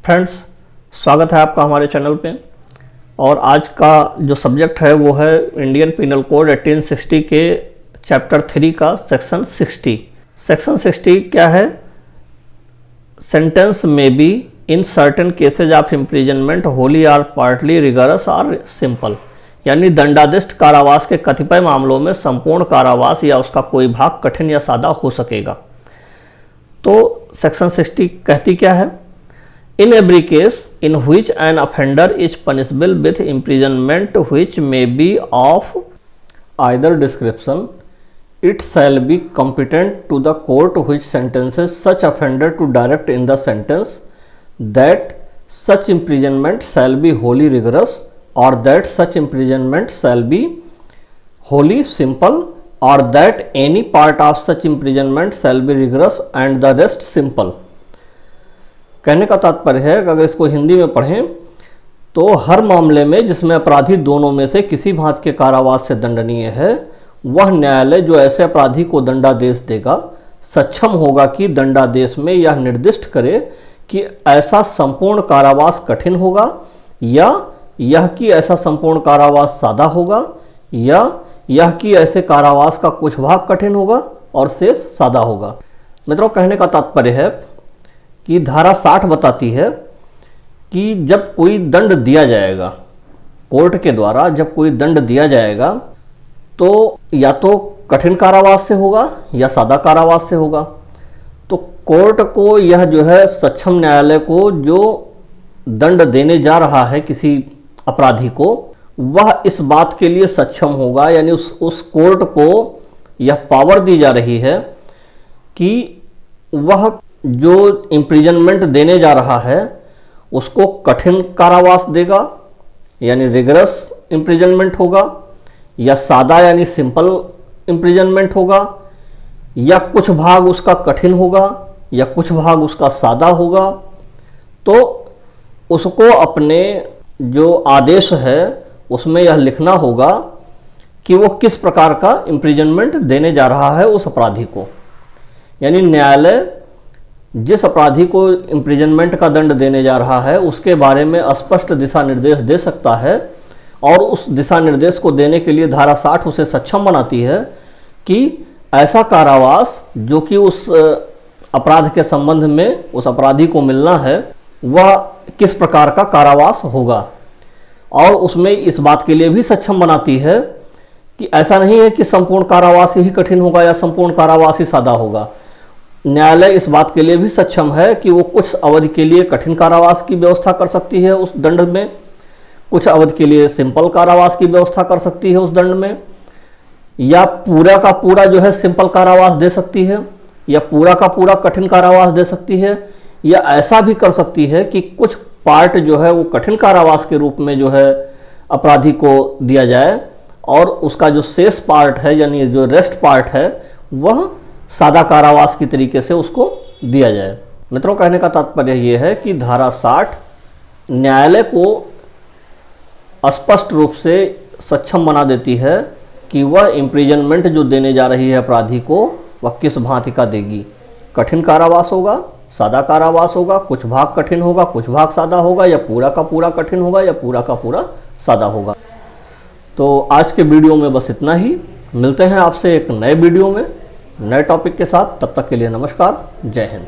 Friends, स्वागत है आपका हमारे चैनल पे। और आज का जो सब्जेक्ट है वो है इंडियन पिनल कोड 1860 के चैप्टर 3 का सेक्शन 60। सेक्शन 60 क्या है? सेंटेंस में be in certain cases of imprisonment wholly or partly rigorous और सिंपल, यानी दंडादिष्ट कारावास के कतिपय मामलों में संपूर्ण कारावास या उसका कोई भाग कठिन या सादा हो सकेगा। तो सेक्शन 60 कहती क्या है? In every case in which an offender is punishable with imprisonment which may be of either description, it shall be competent to the court which sentences such offender to direct in the sentence that such imprisonment shall be wholly rigorous, or that such imprisonment shall be wholly simple, or that any part of such imprisonment shall be rigorous and the rest simple। कहने का तात्पर्य है कि अगर इसको हिंदी में पढ़ें तो हर मामले में जिसमें अपराधी दोनों में से किसी भांति के कारावास से दंडनीय है, वह न्यायालय जो ऐसे अपराधी को दंडादेश देगा सक्षम होगा कि दंडादेश में यह निर्दिष्ट करे कि ऐसा संपूर्ण कारावास कठिन होगा या यह कि ऐसा संपूर्ण कारावास सादा होगा या यह कि ऐसे कारावास का कुछ भाग कठिन होगा और शेष सादा होगा। मित्रों, कहने का तात्पर्य है कि धारा 60 बताती है कि जब कोई दंड दिया जाएगा कोर्ट के द्वारा, जब कोई दंड दिया जाएगा तो या तो कठिन कारावास से होगा या सादा कारावास से होगा। तो कोर्ट को यह जो है सक्षम न्यायालय को जो दंड देने जा रहा है किसी अपराधी को, वह इस बात के लिए सक्षम होगा, यानी उस कोर्ट को यह पावर दी जा रही है कि वह जो इम्प्रिजनमेंट देने जा रहा है उसको कठिन कारावास देगा यानी रिगरस इम्प्रिजनमेंट होगा, या सादा यानी सिंपल इम्प्रिजनमेंट होगा, या कुछ भाग उसका कठिन होगा या कुछ भाग उसका सादा होगा। तो उसको अपने जो आदेश है उसमें यह लिखना होगा कि वो किस प्रकार का इम्प्रिजनमेंट देने जा रहा है उस अपराधी को। यानी न्यायालय जिस अपराधी को इम्प्रिजनमेंट का दंड देने जा रहा है उसके बारे में स्पष्ट दिशा निर्देश दे सकता है, और उस दिशा निर्देश को देने के लिए धारा 60 उसे सक्षम बनाती है कि ऐसा कारावास जो कि उस अपराध के संबंध में उस अपराधी को मिलना है वह किस प्रकार का कारावास होगा। और उसमें इस बात के लिए भी सक्षम बनाती है कि ऐसा नहीं है कि संपूर्ण कारावास ही कठिन होगा या संपूर्ण कारावास ही सादा होगा। न्यायालय इस बात के लिए भी सक्षम है कि वो कुछ अवधि के लिए कठिन कारावास की व्यवस्था कर सकती है उस दंड में, कुछ अवधि के लिए सिंपल कारावास की व्यवस्था कर सकती है उस दंड में, या पूरा का पूरा जो है सिंपल कारावास दे सकती है, या पूरा का पूरा कठिन कारावास दे सकती है, या ऐसा भी कर सकती है कि कुछ पार्ट जो है वो कठिन कारावास के रूप में जो है अपराधी को दिया जाए और उसका जो शेष पार्ट है यानी जो रेस्ट पार्ट है वह सादा कारावास की तरीके से उसको दिया जाए। मित्रों, कहने का तात्पर्य यह है कि धारा 60 न्यायालय को स्पष्ट रूप से सक्षम बना देती है कि वह इम्प्रिजनमेंट जो देने जा रही है अपराधी को वह किस भांति का देगी। कठिन कारावास होगा, सादा कारावास होगा, कुछ भाग कठिन होगा, कुछ भाग सादा होगा, या पूरा का पूरा कठिन होगा या पूरा का पूरा सादा होगा। तो आज के वीडियो में बस इतना ही। मिलते हैं आपसे एक नए वीडियो में नए टॉपिक के साथ। तब तक के लिए नमस्कार, जय हिंद।